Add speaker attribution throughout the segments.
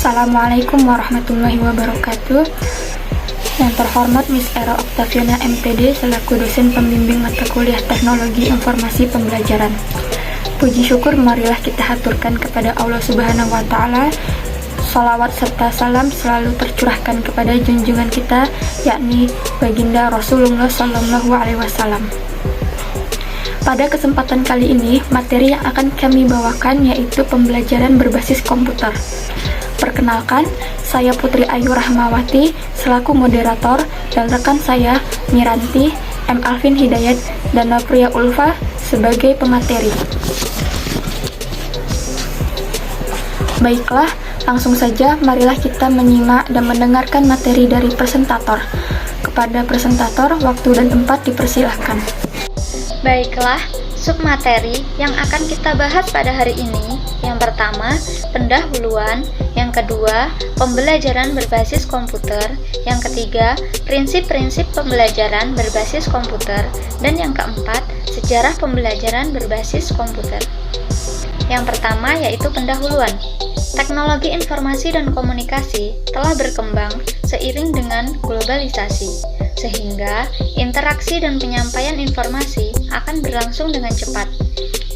Speaker 1: Assalamualaikum warahmatullahi wabarakatuh. Yang terhormat Miss Era Octaviana MPD selaku dosen pembimbing mata kuliah Teknologi Informasi Pembelajaran. Puji syukur marilah kita haturkan kepada Allah Subhanahu wa Ta'ala. Salawat serta salam selalu tercurahkan kepada junjungan kita, yakni Baginda Rasulullah Sallallahu Alaihi Wasallam. Pada kesempatan kali ini, materi yang akan kami bawakan yaitu pembelajaran berbasis komputer. Perkenalkan, saya Putri Ayu Rahmawati selaku moderator dan rekan saya Miranti, M. Alvin Hidayat, dan Nopria Ulfa sebagai pemateri. Baiklah, langsung saja marilah kita menyimak dan mendengarkan materi dari presentator. Kepada presentator, waktu dan tempat dipersilahkan.
Speaker 2: Baiklah, submateri yang akan kita bahas pada hari ini, yang pertama, pendahuluan, yang kedua, pembelajaran berbasis komputer, yang ketiga, prinsip-prinsip pembelajaran berbasis komputer, dan yang keempat, sejarah pembelajaran berbasis komputer. Yang pertama yaitu pendahuluan. Teknologi informasi dan komunikasi telah berkembang seiring dengan globalisasi, sehingga interaksi dan penyampaian informasi akan berlangsung dengan cepat.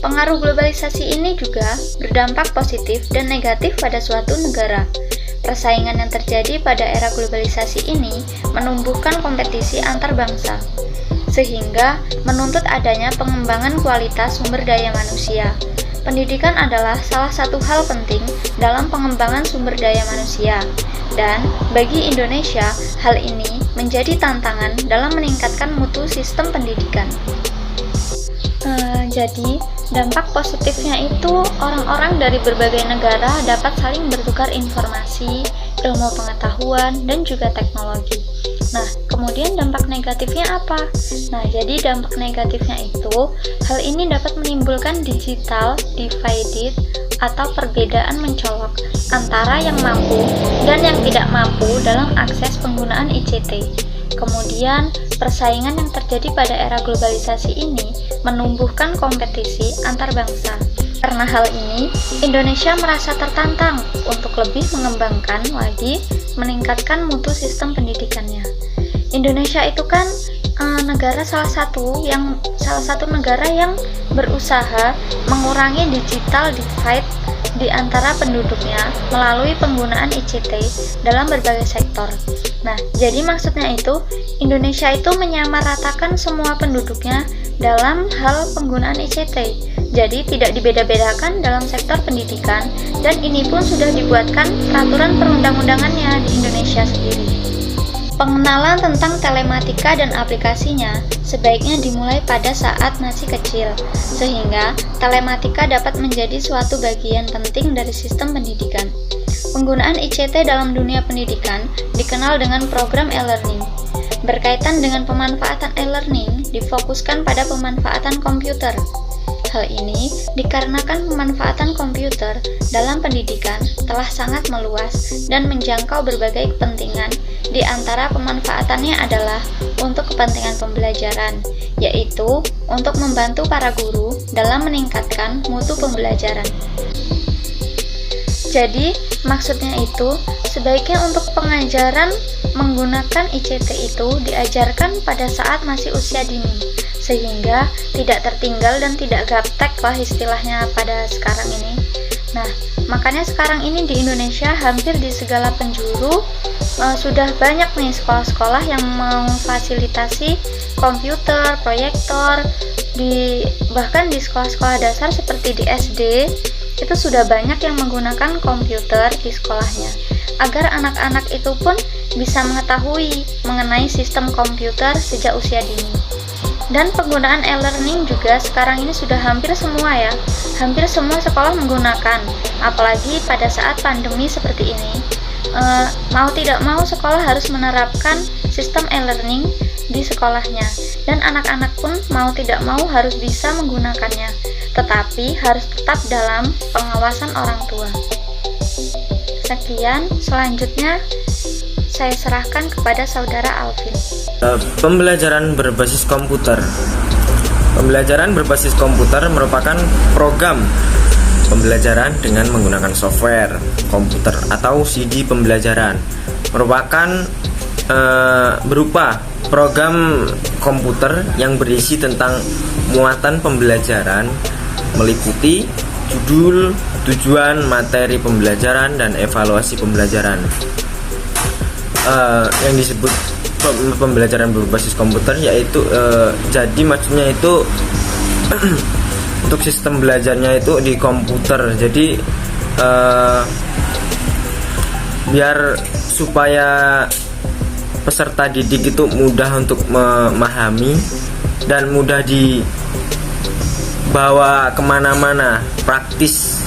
Speaker 2: Pengaruh globalisasi ini juga berdampak positif dan negatif pada suatu negara. Persaingan yang terjadi pada era globalisasi ini menumbuhkan kompetisi antar bangsa, sehingga menuntut adanya pengembangan kualitas sumber daya manusia. Pendidikan adalah salah satu hal penting dalam pengembangan sumber daya manusia, dan bagi Indonesia, hal ini menjadi tantangan dalam meningkatkan mutu sistem pendidikan. Jadi, dampak positifnya itu orang-orang dari berbagai negara dapat saling bertukar informasi, ilmu pengetahuan, dan juga teknologi. Nah, kemudian dampak negatifnya apa? Nah, jadi dampak negatifnya itu, hal ini dapat menimbulkan digital divided atau perbedaan mencolok antara yang mampu dan yang tidak mampu dalam akses penggunaan ICT. Kemudian, persaingan yang terjadi pada era globalisasi ini menumbuhkan kompetisi antar bangsa. Karena hal ini, Indonesia merasa tertantang untuk lebih mengembangkan lagi meningkatkan mutu sistem pendidikannya. Indonesia itu kan salah satu negara yang berusaha mengurangi digital divide di antara penduduknya melalui penggunaan ICT dalam berbagai sektor. Nah, jadi maksudnya itu Indonesia itu menyamaratakan semua penduduknya dalam hal penggunaan ICT. Jadi tidak dibeda-bedakan dalam sektor pendidikan, dan ini pun sudah dibuatkan peraturan perundang-undangannya di Indonesia sendiri. Pengenalan tentang telematika dan aplikasinya sebaiknya dimulai pada saat masih kecil, sehingga telematika dapat menjadi suatu bagian penting dari sistem pendidikan. Penggunaan ICT dalam dunia pendidikan dikenal dengan program e-learning. Berkaitan dengan pemanfaatan e-learning, difokuskan pada pemanfaatan komputer. Hal ini dikarenakan pemanfaatan komputer dalam pendidikan telah sangat meluas dan menjangkau berbagai kepentingan. Di antara pemanfaatannya adalah untuk kepentingan pembelajaran, yaitu untuk membantu para guru dalam meningkatkan mutu pembelajaran. Jadi, maksudnya itu, sebaiknya untuk pengajaran menggunakan ICT itu diajarkan pada saat masih usia dini, sehingga tidak tertinggal dan tidak gaptek lah istilahnya pada sekarang ini. Nah, makanya sekarang ini di Indonesia hampir di segala penjuru sudah banyak nih sekolah-sekolah yang memfasilitasi komputer, proyektor, bahkan di sekolah-sekolah dasar seperti di SD, itu sudah banyak yang menggunakan komputer di sekolahnya, agar anak-anak itu pun bisa mengetahui mengenai sistem komputer sejak usia dini. Dan penggunaan e-learning juga sekarang ini sudah hampir semua hampir semua sekolah menggunakan, apalagi pada saat pandemi seperti ini. Mau tidak mau sekolah harus menerapkan sistem e-learning di sekolahnya, dan anak-anak pun mau tidak mau harus bisa menggunakannya, tetapi harus tetap dalam pengawasan orang tua. Sekian, selanjutnya saya serahkan kepada saudara Alvin.
Speaker 3: Pembelajaran berbasis komputer. Pembelajaran berbasis komputer merupakan program pembelajaran dengan menggunakan software komputer atau CD pembelajaran. Merupakan berupa program komputer yang berisi tentang muatan pembelajaran meliputi judul, tujuan, materi pembelajaran, dan evaluasi pembelajaran. Yang disebut pembelajaran berbasis komputer yaitu jadi maksudnya itu untuk sistem belajarnya itu di komputer. Jadi biar supaya peserta didik itu mudah untuk memahami dan mudah dibawa kemana-mana, praktis.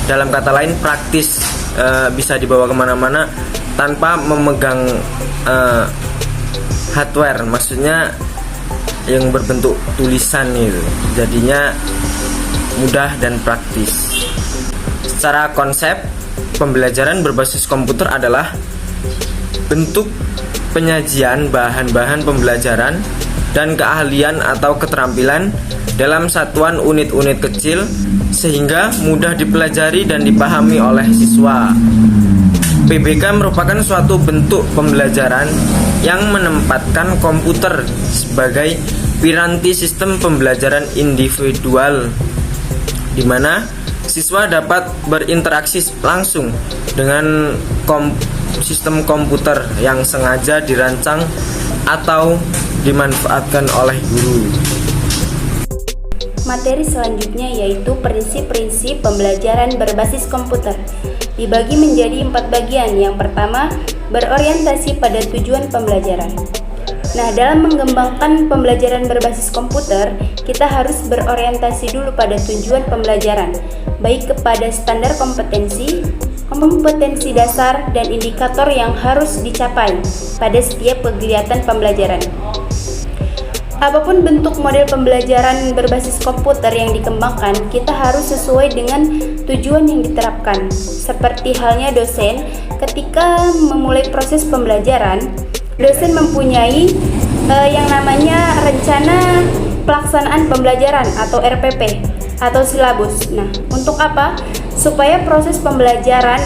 Speaker 3: Dalam kata lain praktis, bisa dibawa kemana-mana tanpa memegang hardware, maksudnya yang berbentuk tulisan itu. Jadinya mudah dan praktis. Secara konsep, pembelajaran berbasis komputer adalah bentuk penyajian bahan-bahan pembelajaran dan keahlian atau keterampilan dalam satuan unit-unit kecil sehingga mudah dipelajari dan dipahami oleh siswa. PBK merupakan suatu bentuk pembelajaran yang menempatkan komputer sebagai piranti sistem pembelajaran individual, di mana siswa dapat berinteraksi langsung dengan sistem komputer yang sengaja dirancang atau dimanfaatkan oleh guru.
Speaker 4: Materi selanjutnya yaitu prinsip-prinsip pembelajaran berbasis komputer. Dibagi menjadi 4 bagian. Yang pertama, berorientasi pada tujuan pembelajaran. Nah, dalam mengembangkan pembelajaran berbasis komputer, kita harus berorientasi dulu pada tujuan pembelajaran, baik kepada standar kompetensi dasar, dan indikator yang harus dicapai pada setiap kegiatan pembelajaran. Apapun bentuk model pembelajaran berbasis komputer yang dikembangkan, kita harus sesuai dengan tujuan yang diterapkan. Seperti halnya dosen, ketika memulai proses pembelajaran, dosen mempunyai yang namanya rencana pelaksanaan pembelajaran atau RPP atau silabus. Nah, untuk apa? Supaya proses pembelajaran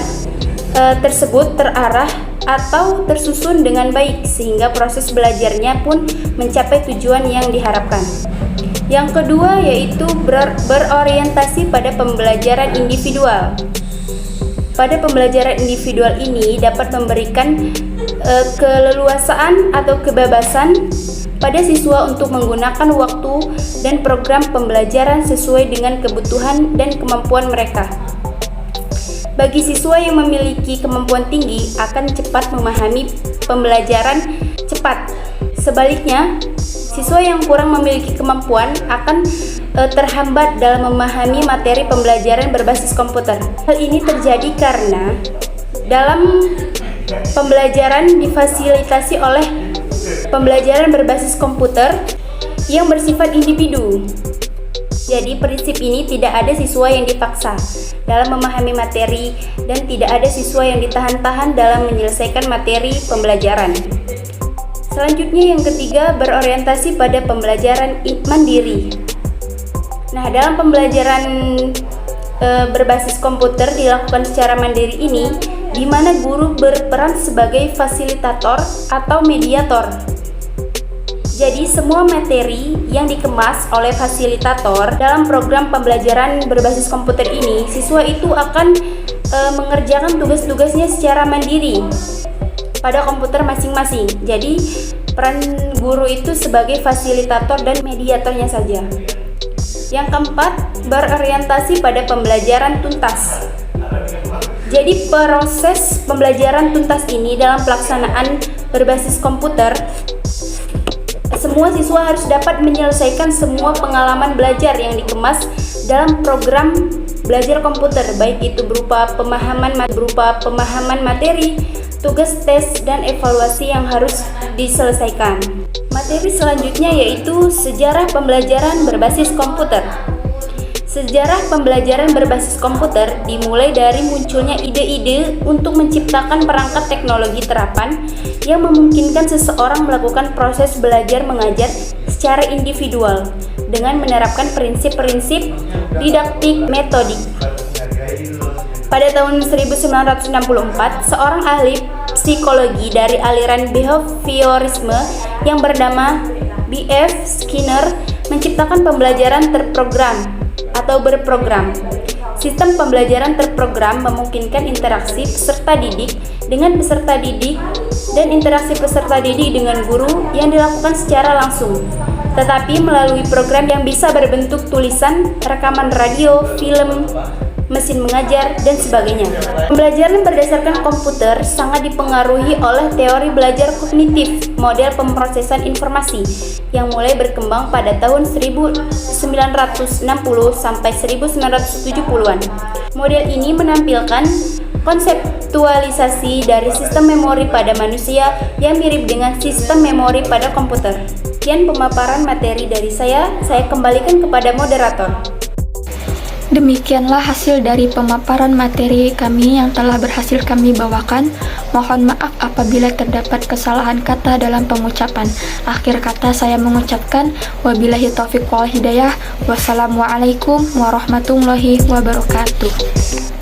Speaker 4: tersebut terarah atau tersusun dengan baik sehingga proses belajarnya pun mencapai tujuan yang diharapkan. Yang kedua yaitu berorientasi pada pembelajaran individual. Pada pembelajaran individual ini dapat memberikan keleluasaan atau kebebasan pada siswa untuk menggunakan waktu dan program pembelajaran sesuai dengan kebutuhan dan kemampuan mereka. Bagi siswa yang memiliki kemampuan tinggi akan cepat memahami pembelajaran cepat. Sebaliknya, siswa yang kurang memiliki kemampuan akan terhambat dalam memahami materi pembelajaran berbasis komputer. Hal ini terjadi karena dalam pembelajaran difasilitasi oleh pembelajaran berbasis komputer yang bersifat individu. Jadi prinsip ini tidak ada siswa yang dipaksa dalam memahami materi dan tidak ada siswa yang ditahan-tahan dalam menyelesaikan materi pembelajaran. Selanjutnya yang ketiga, berorientasi pada pembelajaran mandiri. Nah, dalam pembelajaran berbasis komputer dilakukan secara mandiri ini, di mana guru berperan sebagai fasilitator atau mediator. Jadi semua materi yang dikemas oleh fasilitator dalam program pembelajaran berbasis komputer ini, siswa itu akan mengerjakan tugas-tugasnya secara mandiri pada komputer masing-masing. Jadi peran guru itu sebagai fasilitator dan mediatornya saja. Yang keempat, berorientasi pada pembelajaran tuntas. Jadi proses pembelajaran tuntas ini dalam pelaksanaan berbasis komputer, semua siswa harus dapat menyelesaikan semua pengalaman belajar yang dikemas dalam program belajar komputer, baik itu berupa pemahaman materi, tugas tes, dan evaluasi yang harus diselesaikan. Materi selanjutnya yaitu sejarah pembelajaran berbasis komputer. Sejarah pembelajaran berbasis komputer dimulai dari munculnya ide-ide untuk menciptakan perangkat teknologi terapan yang memungkinkan seseorang melakukan proses belajar mengajar secara individual dengan menerapkan prinsip-prinsip didaktik metodik. Pada tahun 1964, seorang ahli psikologi dari aliran behaviorisme yang bernama B.F. Skinner menciptakan pembelajaran terprogram atau berprogram. Sistem pembelajaran terprogram memungkinkan interaksi peserta didik dengan peserta didik dan interaksi peserta didik dengan guru yang dilakukan secara langsung, tetapi melalui program yang bisa berbentuk tulisan, rekaman radio, film, mesin mengajar, dan sebagainya. Pembelajaran berdasarkan komputer sangat dipengaruhi oleh teori belajar kognitif, model pemrosesan informasi, yang mulai berkembang pada tahun 1960 sampai 1970-an. Model ini menampilkan konseptualisasi dari sistem memori pada manusia yang mirip dengan sistem memori pada komputer. Sekian pemaparan materi dari saya kembalikan kepada moderator.
Speaker 1: Demikianlah hasil dari pemaparan materi kami yang telah berhasil kami bawakan. Mohon maaf apabila terdapat kesalahan kata dalam pengucapan. Akhir kata saya mengucapkan wabillahi taufiq wal hidayah. Wassalamualaikum warahmatullahi wabarakatuh.